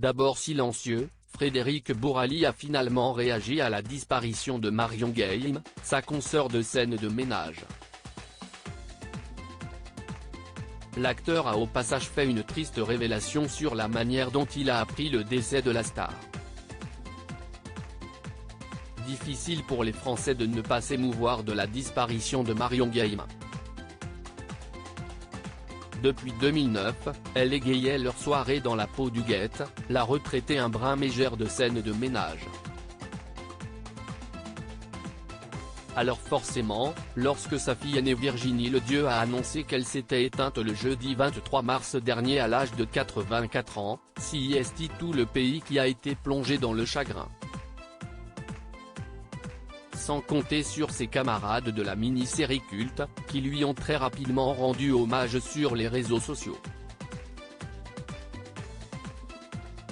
D'abord silencieux, Frédéric Bourali a finalement réagi à la disparition de Marion Gaim, sa consoeur de scène de ménage. L'acteur a au passage fait une triste révélation sur la manière dont il a appris le décès de la star. Difficile pour les Français de ne pas s'émouvoir de la disparition de Marion Gaim. Depuis 2009, elle égayait leur soirée dans la peau du guette, la retraitée un brin mégère de scène de ménage. Alors forcément, lorsque sa fille aînée Virginie Ledieu a annoncé qu'elle s'était éteinte le jeudi 23 mars dernier à l'âge de 84 ans, c'est tout le pays qui a été plongé dans le chagrin. Sans compter sur ses camarades de la mini-série culte, qui lui ont très rapidement rendu hommage sur les réseaux sociaux.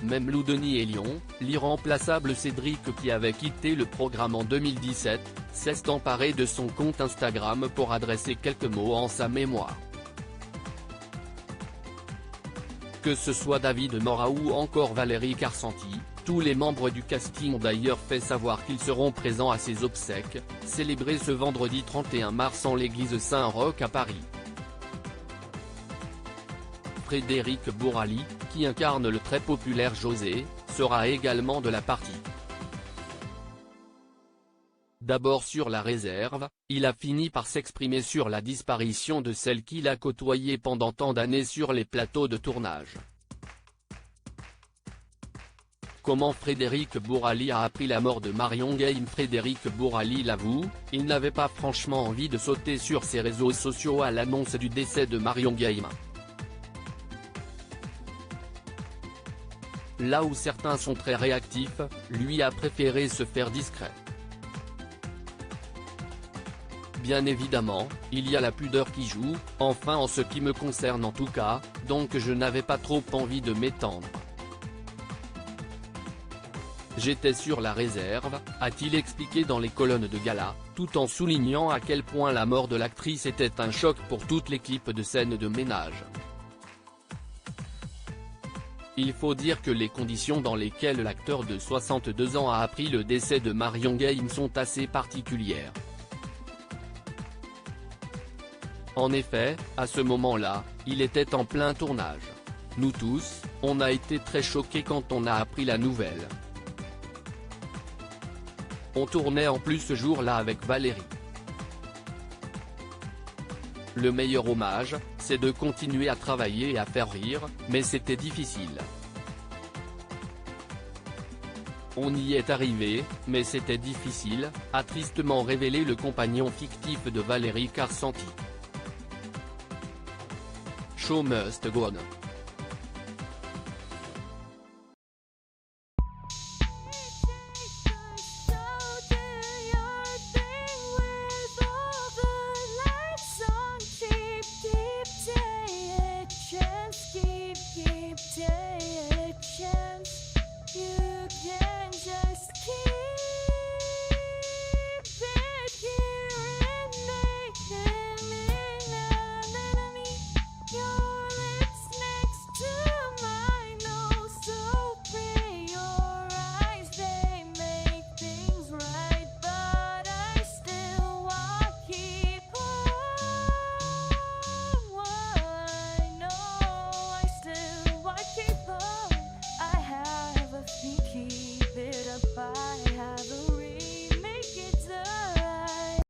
Même Lou Denis et Lyon, l'irremplaçable Cédric qui avait quitté le programme en 2017, s'est emparé de son compte Instagram pour adresser quelques mots en sa mémoire. Que ce soit David Morra ou encore Valérie Carcenti, tous les membres du casting ont d'ailleurs fait savoir qu'ils seront présents à ses obsèques, célébrées ce vendredi 31 mars en l'église Saint-Roch à Paris. Frédéric Bourali, qui incarne le très populaire José, sera également de la partie. D'abord sur la réserve, il a fini par s'exprimer sur la disparition de celle qu'il a côtoyée pendant tant d'années sur les plateaux de tournage. Comment Frédéric Bourali a appris la mort de Marion Gaim? Frédéric Bourali l'avoue, il n'avait pas franchement envie de sauter sur ses réseaux sociaux à l'annonce du décès de Marion Gaim. Là où certains sont très réactifs, lui a préféré se faire discret. Bien évidemment, il y a la pudeur qui joue, enfin en ce qui me concerne en tout cas, donc je n'avais pas trop envie de m'étendre. J'étais sur la réserve, a-t-il expliqué dans les colonnes de gala, tout en soulignant à quel point la mort de l'actrice était un choc pour toute l'équipe de scène de ménage. Il faut dire que les conditions dans lesquelles l'acteur de 62 ans a appris le décès de Marion Gaim sont assez particulières. En effet, à ce moment-là, il était en plein tournage. Nous tous, on a été très choqués quand on a appris la nouvelle. On tournait en plus ce jour-là avec Valérie. Le meilleur hommage, c'est de continuer à travailler et à faire rire, mais c'était difficile. On y est arrivé, mais c'était difficile, a tristement révélé le compagnon fictif de Valérie Carcenti. Show must go on.